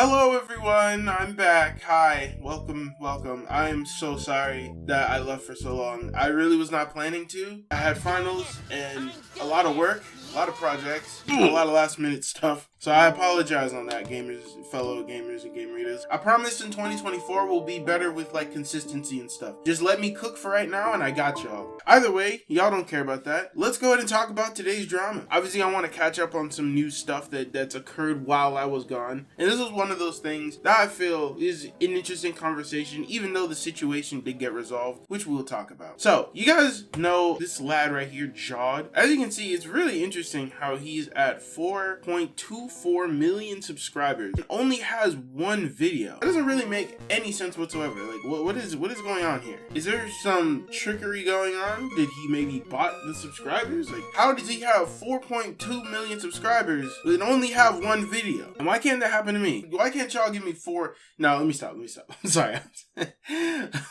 Hello everyone, I'm back. Hi, welcome. I am so sorry that I left for so long. I really was not planning to. I had finals and a lot of work, a lot of projects, a lot of last minute stuff. So I apologize on that, fellow gamers and game readers. I promise in 2024 will be better with like consistency and stuff. Just let me cook for right now and I got y'all. Either way, y'all don't care about that. Let's go ahead and talk about today's drama. Obviously, I want to catch up on some new stuff that's occurred while I was gone. And this is one of those things that I feel is an interesting conversation, even though the situation did get resolved, which we'll talk about. So, you guys know this lad right here, Jod. As you can see, it's really interesting how he's at 4.24 million subscribers and only has one video. It doesn't really make any sense whatsoever. Like, what is going on here? Is there some trickery going on? Did he maybe bot the subscribers? Like, how does he have 4.2 million subscribers and only have one video? And why can't that happen to me? Why can't y'all give me four? No, let me stop. I'm sorry.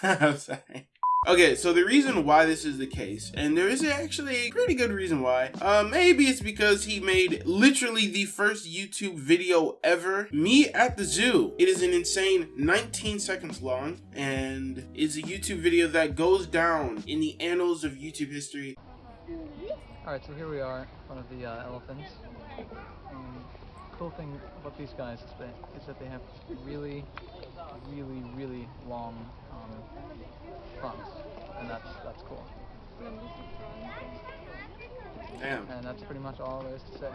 I'm sorry. Okay, so the reason why this is the case, and there is actually a pretty good reason why, maybe it's because he made literally the first YouTube video ever, me at the zoo. It is an insane 19 seconds long, and it's a YouTube video that goes down in the annals of YouTube history. Alright, so here we are in front of the elephants. Cool thing about these guys is that they have really long fronts, and that's cool. Damn. And that's pretty much all there is to say.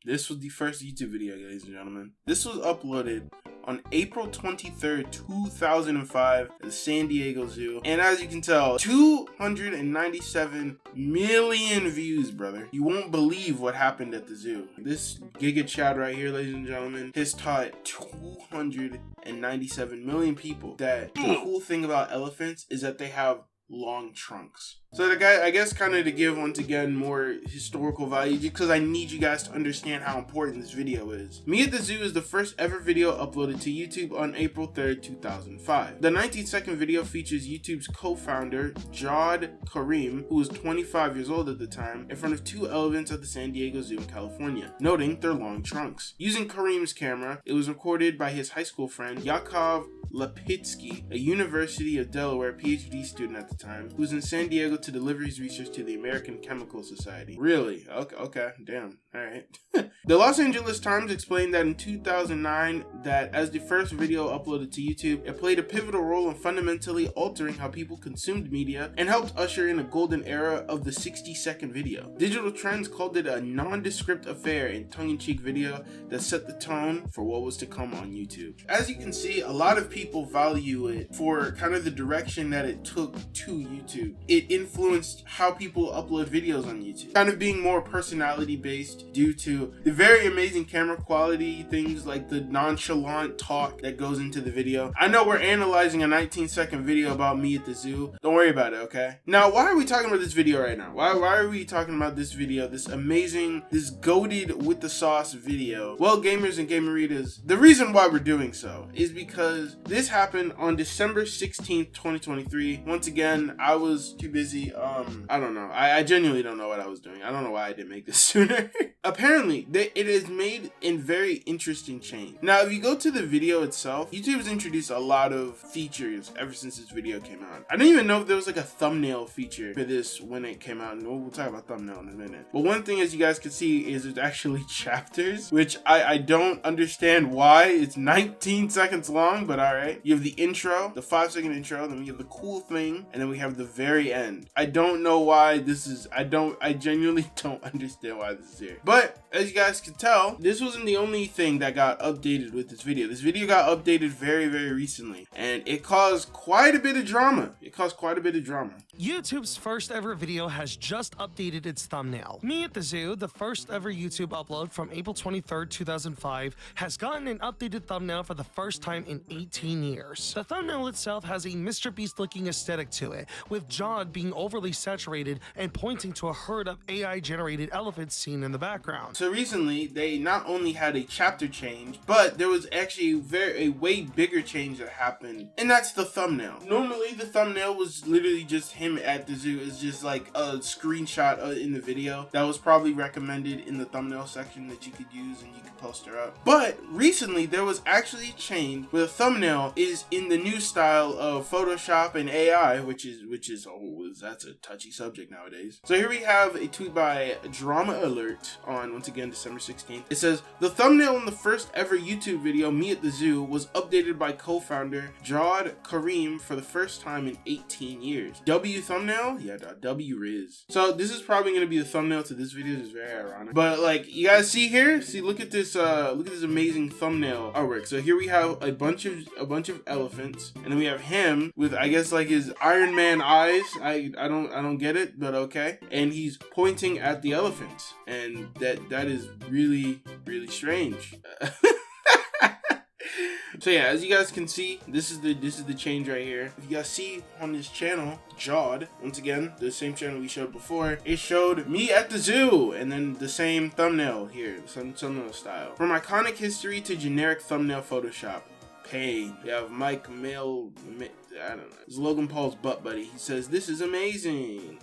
This was the first YouTube video, ladies and gentlemen. This was uploaded on April 23rd, 2005 at the San Diego Zoo. And as you can tell, 297 million views, brother. You won't believe what happened at the zoo. This Giga Chad right here, ladies and gentlemen, has taught 297 million people that the cool thing about elephants is that they have long trunks. So the guy, I guess, kind of to give once again more historical value, because I need you guys to understand how important this video is. Me at the Zoo is the first ever video uploaded to YouTube on April 3rd, 2005. The 19-second video features YouTube's co-founder, Jod Karim, who was 25 years old at the time, in front of two elephants at the San Diego Zoo in California, noting their long trunks. Using Karim's camera, it was recorded by his high school friend, Yakov Lepitsky, a University of Delaware PhD student at the time, who was in San Diego to deliver his research to the American Chemical Society. Really? Okay, damn. Alright. The Los Angeles Times explained that in 2009, that as the first video uploaded to YouTube, it played a pivotal role in fundamentally altering how people consumed media and helped usher in a golden era of the 60-second video. Digital Trends called it a nondescript affair and tongue-in-cheek video that set the tone for what was to come on YouTube. As you can see, a lot of people value it for kind of the direction that it took to YouTube. It influenced how people upload videos on YouTube, kind of being more personality based due to the very amazing camera quality, things like the nonchalant talk that goes into the video. I know we're analyzing a 19-second video about me at the zoo. Don't worry about it, okay? Now, why are we talking about this video right now? Why are we talking about this video, this amazing, this goated with the sauce video? Well, gamers and gamer readers, the reason why we're doing so is because this happened on December 16th, 2023. Once again, I was too busy. I don't know. I genuinely don't know what I was doing. I don't know why I didn't make this sooner. Apparently, it is made in very interesting change. Now, if you go to the video itself, YouTube has introduced a lot of features ever since this video came out. I didn't even know if there was like a thumbnail feature for this when it came out, and we'll talk about thumbnail in a minute. But one thing, as you guys can see, is there's actually chapters, which I don't understand why. It's 19 seconds long, but alright. You have the intro, the 5-second intro, then we have the cool thing, and then we have the very end. I don't know why this is, I genuinely don't understand why this is here. But as you guys can tell, this wasn't the only thing that got updated with this video. This video got updated very recently, and it caused quite a bit of drama. YouTube's first ever video has just updated its thumbnail. Me at the Zoo, the first ever YouTube upload from April 23rd, 2005, has gotten an updated thumbnail for the first time in 18 years. The thumbnail itself has a Mr. Beast looking aesthetic to it, with Jod being overly saturated and pointing to a herd of AI generated elephants seen in the background. So recently, they not only had a chapter change, but there was actually a way bigger change that happened, and that's the thumbnail. Normally, the thumbnail was literally just him him at the zoo is just like a screenshot in the video that was probably recommended in the thumbnail section that you could use and you could post her up. But recently there was actually a change where the thumbnail is in the new style of Photoshop and AI, which is that's a touchy subject nowadays. So here we have a tweet by Drama Alert on, once again, December 16th. It says, the thumbnail in the first ever YouTube video, Me at the Zoo, was updated by co-founder Jawad Karim for the first time in 18 years. W thumbnail? Yeah, W Riz. So this is probably going to be the thumbnail to this video. It's very ironic. But like, you guys see here? See, look at this amazing thumbnail artwork. So here we have a bunch of elephants, and then we have him with, I guess, like his Iron Man eyes. I don't get it, but okay. And he's pointing at the elephants, and that is really strange. So yeah, as you guys can see, this is the change right here. If you guys see on this channel, Jawad, once again, the same channel we showed before, it showed Me at the Zoo, and then the same thumbnail here, the same thumbnail style. From iconic history to generic thumbnail Photoshop. Pain. We have Mike Mail, I don't know. It's Logan Paul's butt buddy. He says, this is amazing.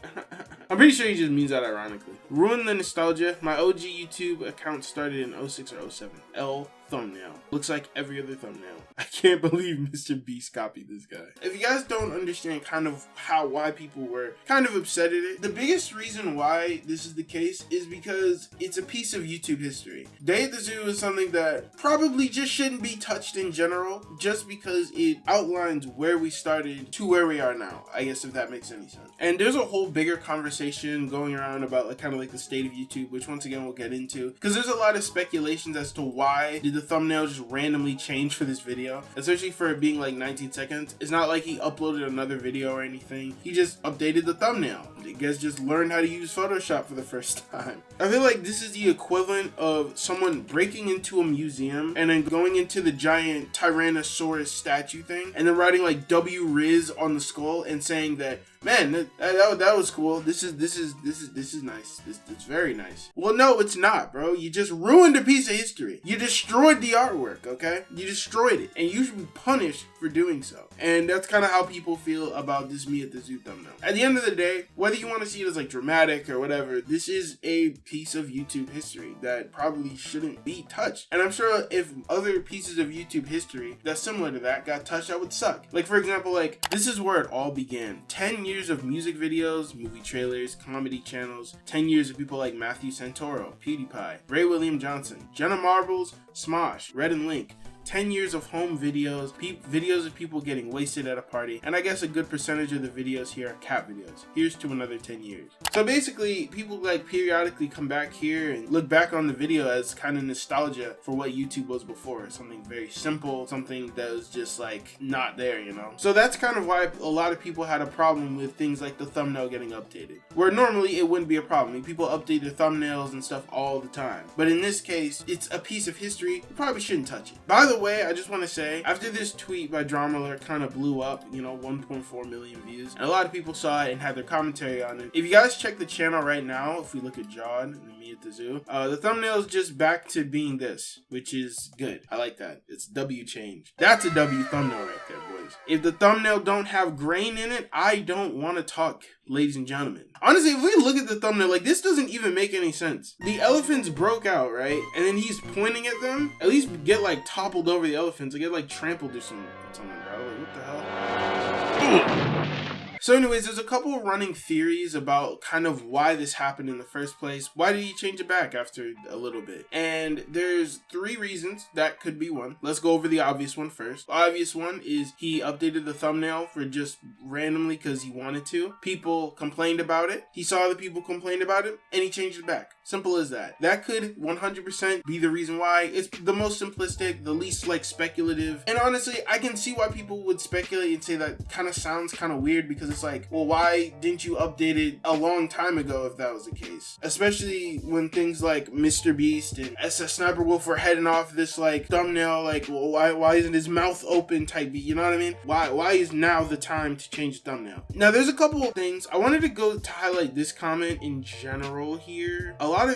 I'm pretty sure he just means that ironically. Ruin the nostalgia. My OG YouTube account started in 06 or 07. L thumbnail. Looks like every other thumbnail. I can't believe Mr. Beast copied this guy. If you guys don't understand kind of why people were kind of upset at it, the biggest reason why this is the case is because it's a piece of YouTube history. Day at the Zoo is something that probably just shouldn't be touched in general, just because it outlines where we started to where we are now, I guess, if that makes any sense. And there's a whole bigger conversation going around about like kind of like the state of YouTube, which once again we'll get into, because there's a lot of speculations as to why did the thumbnail just randomly change for this video, especially for it being like 19 seconds. It's not like he uploaded another video or anything. He just updated the thumbnail. I guess just learned how to use Photoshop for the first time. I feel like this is the equivalent of someone breaking into a museum and then going into the giant Tyrannosaurus statue thing and then writing like W Riz on the skull and saying that, man, that was cool. This is nice. It's very nice. Well, no, it's not, bro. You just ruined a piece of history. You destroyed the artwork, okay? You destroyed it, and you should be punished for doing so. And that's kind of how people feel about this Me at the Zoo thumbnail. At the end of the day, whether you want to see it as like dramatic or whatever, this is a piece of YouTube history that probably shouldn't be touched. And I'm sure if other pieces of YouTube history that's similar to that got touched, that would suck. Like, for example, like, this is where it all began. 10 years of music videos, movie trailers, comedy channels, 10 years of people like Matthew Santoro, PewDiePie, Ray William Johnson, Jenna Marbles, Smosh, Red and Link. 10 years of home videos, videos of people getting wasted at a party, and I guess a good percentage of the videos here are cat videos. Here's to another 10 years. So basically, people like periodically come back here and look back on the video as kind of nostalgia for what YouTube was before. Something very simple, something that was just like not there, you know? So that's kind of why a lot of people had a problem with things like the thumbnail getting updated, where normally it wouldn't be a problem. I mean, people update their thumbnails and stuff all the time. But in this case, it's a piece of history. You probably shouldn't touch it. By the way, I just want to say, after this tweet by Drama Alert kind of blew up, you know, 1.4 million views, and a lot of people saw it and had their commentary on it. If you guys check the channel right now, if we look at Jawad and Me at the Zoo, the thumbnail is just back to being this, which is good. I like that. It's W change. That's a W thumbnail right there, boys. If the thumbnail don't have grain in it, I don't want to talk, ladies and gentlemen. Honestly, if we look at the thumbnail, like, this doesn't even make any sense. The elephants broke out, right? And then he's pointing at them. At least get, like, toppled over the elephants. Or get, like, trampled or something, bro. Like, what the hell? So anyways, there's a couple of running theories about kind of why this happened in the first place. Why did he change it back after a little bit? And there's 3 reasons. That could be one. Let's go over the obvious one first. The obvious one is he updated the thumbnail for just randomly because he wanted to. People complained about it. He saw the people complained about it and he changed it back. Simple as that. That could 100% be the reason why. It's the most simplistic, the least like speculative. And honestly, I can see why people would speculate and say that kind of sounds kind of weird, because it's like, well, why didn't you update it a long time ago if that was the case? Especially when things like Mr. Beast and SS Sniper Wolf were heading off this like thumbnail, like, well, why isn't his mouth open type beat? You know what I mean? Why is now the time to change the thumbnail? Now, there's a couple of things. I wanted to go to highlight this comment in general here. A lot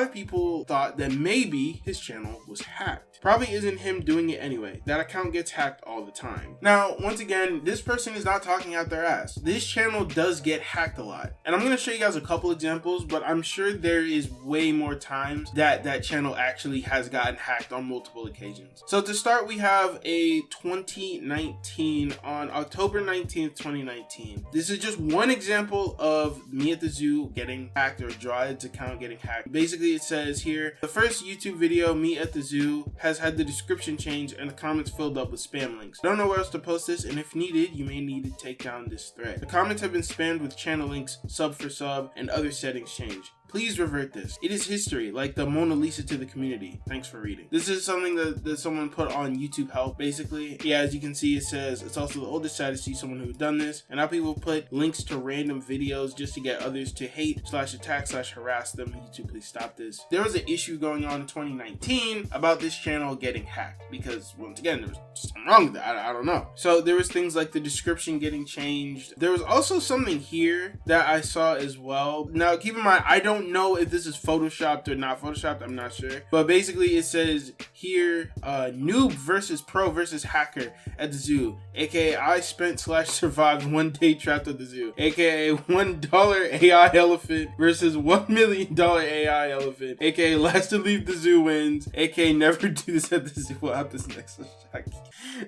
of people thought that maybe his channel was hacked. hacked. Probably isn't him doing it anyway. That account gets hacked all the time. Now, once again, this person is not talking out their ass. This channel does get hacked a lot. And I'm going to show you guys a couple examples, but I'm sure there is way more times that that channel actually has gotten hacked on multiple occasions. So to start, we have a 2019 on October 19th, 2019. This is just one example of me at the zoo getting hacked, or Drawhead's account getting hacked. Basically, it says here, the first YouTube video, me at the zoo, has had the description changed and the comments filled up with spam links. I don't know where else to post this, and if needed, you may need to take down this thread. The comments have been spammed with channel links, sub for sub, and other settings changed. Please revert this. It is history, like the Mona Lisa to the community. Thanks for reading. This is something that someone put on YouTube Help, basically. Yeah, as you can see, it says, it's also the oldest site to see someone who done this. And now people put links to random videos just to get others to hate, /attack, /harass them. YouTube, please stop this. There was an issue going on in 2019 about this channel getting hacked because, once again, there was something wrong with that. I don't know. So there was things like the description getting changed. There was also something here that I saw as well. Now, keep in mind, I don't know if this is photoshopped or not photoshopped. I'm not sure, but basically it says here, noob versus pro versus hacker at the zoo, aka I spent /survived 1 day trapped at the zoo, aka $1 AI elephant versus $1 million AI elephant, aka last to leave the zoo wins, aka never do this at the zoo. We'll have this next one.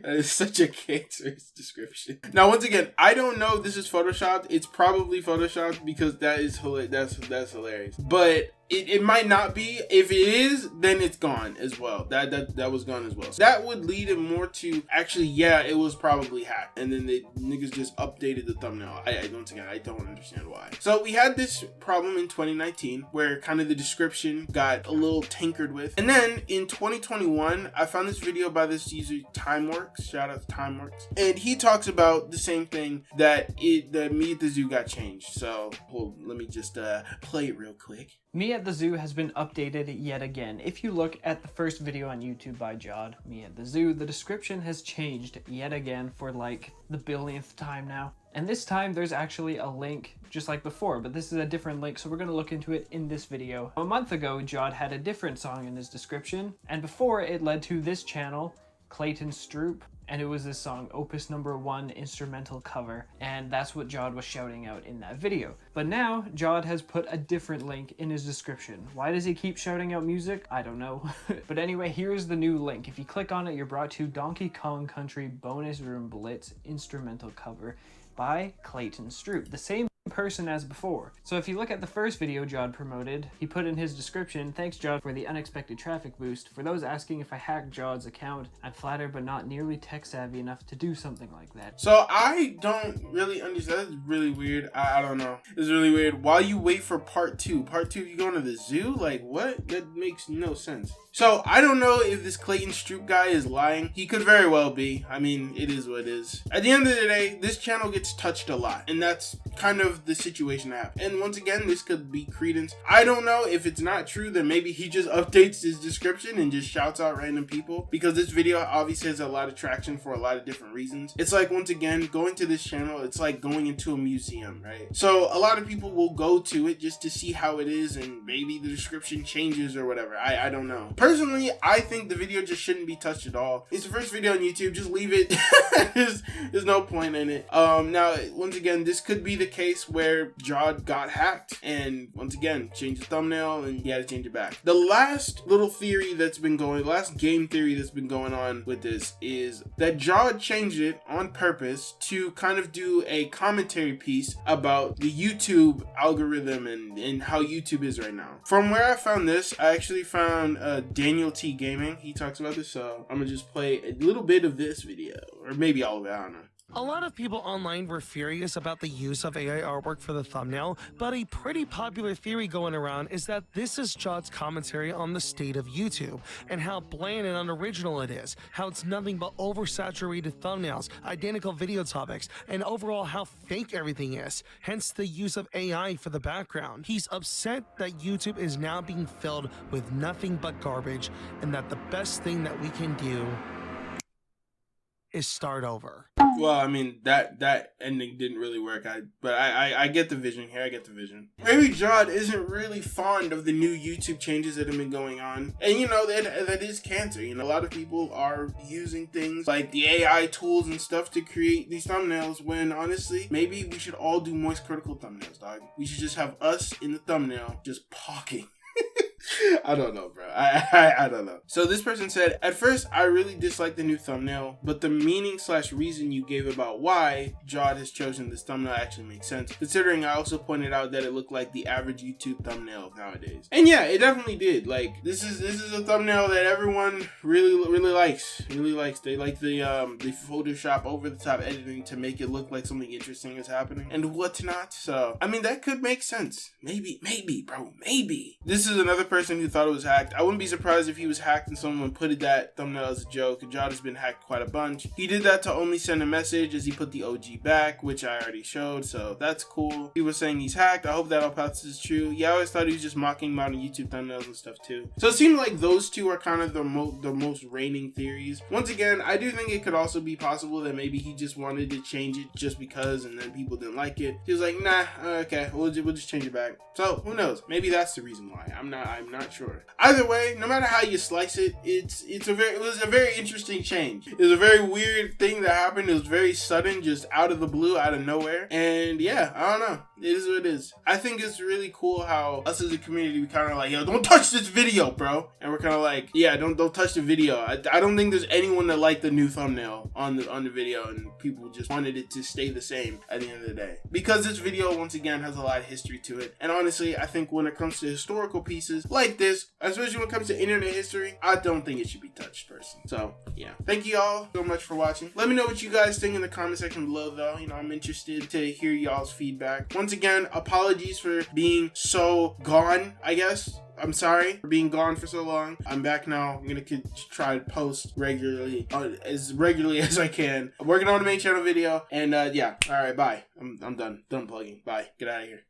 It's such a cancerous description. Now, once again, I don't know if this is photoshopped. It's probably photoshopped because that is hilarious. That's hilarious. But it might not be. If it is, then it's gone as well. That was gone as well. So that would lead it more to actually, yeah, it was probably hacked, and then the niggas just updated the thumbnail. Once again, I don't understand why. So we had this problem in 2019 where kind of the description got a little tinkered with, and then in 2021 I found this video by this user Timeworks. Shout out to Timeworks, and he talks about the same thing, that me at the zoo got changed. So let me just play it real quick. Me at the Zoo has been updated yet again. If you look at the first video on YouTube by Jod, Me at the Zoo, the description has changed yet again for like the billionth time now. And this time there's actually a link just like before, but this is a different link, so we're going to look into it in this video. A month ago, Jod had a different song in his description, and before it led to this channel, Clayton Stroop, and it was this song, Opus Number 1 instrumental cover, and that's what Jod was shouting out in that video. But now, Jod has put a different link in his description. Why does he keep shouting out music? I don't know. But anyway, here's the new link. If you click on it, you're brought to Donkey Kong Country Bonus Room Blitz instrumental cover by Clayton Stroop, the same person as before. So if you look at the first video Jod promoted, he put in his description, "Thanks Jod for the unexpected traffic boost. For those asking if I hacked Jod's account, I'm flattered but not nearly tech savvy enough to do something like that." So I don't really understand. That's really weird. I don't know. It's really weird. While you wait for part two, you going to the zoo? Like what? That makes no sense. So I don't know if this Clayton Stroop guy is lying. He could very well be. I mean, it is what it is. At the end of the day, this channel gets touched a lot, and that's kind of the situation I have. And once again, this could be credence. I don't know if it's not true, then maybe he just updates his description and just shouts out random people, because this video obviously has a lot of traction for a lot of different reasons. It's like, once again, going to this channel, it's like going into a museum, right? So a lot of people will go to it just to see how it is, and maybe the description changes or whatever. I don't know. Personally, I think the video just shouldn't be touched at all. It's the first video on YouTube, just leave it. There's no point in it. Now, once again, this could be the case where Jod got hacked, and once again, change the thumbnail, and he had to change it back. The last little theory that's been going, last game theory that's been going on with this is that Jod changed it on purpose to kind of do a commentary piece about the YouTube algorithm and how YouTube is right now. From where I found this, I actually found Daniel T Gaming. He talks about this, so I'm gonna just play a little bit of this video, or maybe all of it, I don't know. A lot of people online were furious about the use of AI artwork for the thumbnail, but a pretty popular theory going around is that this is Jod's commentary on the state of YouTube, and how bland and unoriginal it is, how it's nothing but oversaturated thumbnails, identical video topics, and overall how fake everything is, hence the use of AI for the background. He's upset that YouTube is now being filled with nothing but garbage, and that the best thing that we can do is start over. Well, I mean, that ending didn't really work. But I get the vision here. I get the vision. Maybe Jod isn't really fond of the new YouTube changes that have been going on. And, you know, that is cancer. You know, a lot of people are using things like the AI tools and stuff to create these thumbnails when, honestly, maybe we should all do moist critical thumbnails, dog. We should just have us in the thumbnail just pawking. I don't know, bro. I don't know. So this person said, at first, I really disliked the new thumbnail, but the meaning/reason you gave about why Jod has chosen this thumbnail actually makes sense, considering I also pointed out that it looked like the average YouTube thumbnail nowadays. And yeah, it definitely did. Like, this is a thumbnail that everyone really likes. They like the Photoshop over the top editing to make it look like something interesting is happening and whatnot. So, I mean, that could make sense. Maybe, bro, maybe. This is another person who thought it was hacked. I wouldn't be surprised if he was hacked and someone put that thumbnail as a joke. Jod has been hacked quite a bunch. He did that to only send a message as he put the OG back, which I already showed, so that's cool. He was saying he's hacked. I hope that all parts is true. Yeah, I always thought he was just mocking modern YouTube thumbnails and stuff too. So it seemed like those two are kind of the most reigning theories. Once again, I do think it could also be possible that maybe he just wanted to change it just because and then people didn't like it. He was like, nah, okay, we'll just change it back. So who knows? Maybe that's the reason why. I'm not sure. Either way, no matter how you slice it, it was a very interesting change. It was a very weird thing that happened. It was very sudden, just out of the blue, out of nowhere. And yeah, I don't know. It is what it is. I think it's really cool how us as a community, we kind of like, yo, don't touch this video, bro. And we're kind of like, yeah, don't touch the video. I don't think there's anyone that liked the new thumbnail on the video, and people just wanted it to stay the same at the end of the day. Because this video, once again, has a lot of history to it. And honestly, I think when it comes to historical pieces like this, especially when it comes to internet history, I don't think it should be touched, personally. So yeah, thank you all so much for watching. Let me know what you guys think in the comment section below, though. You know, I'm interested to hear y'all's feedback. Once again, apologies for being so gone, I guess. I'm sorry for being gone for so long. I'm back now. I'm gonna try to post regularly, as regularly as I can. I'm working on the main channel video, and yeah. All right, bye. I'm done plugging. Bye. Get out of here.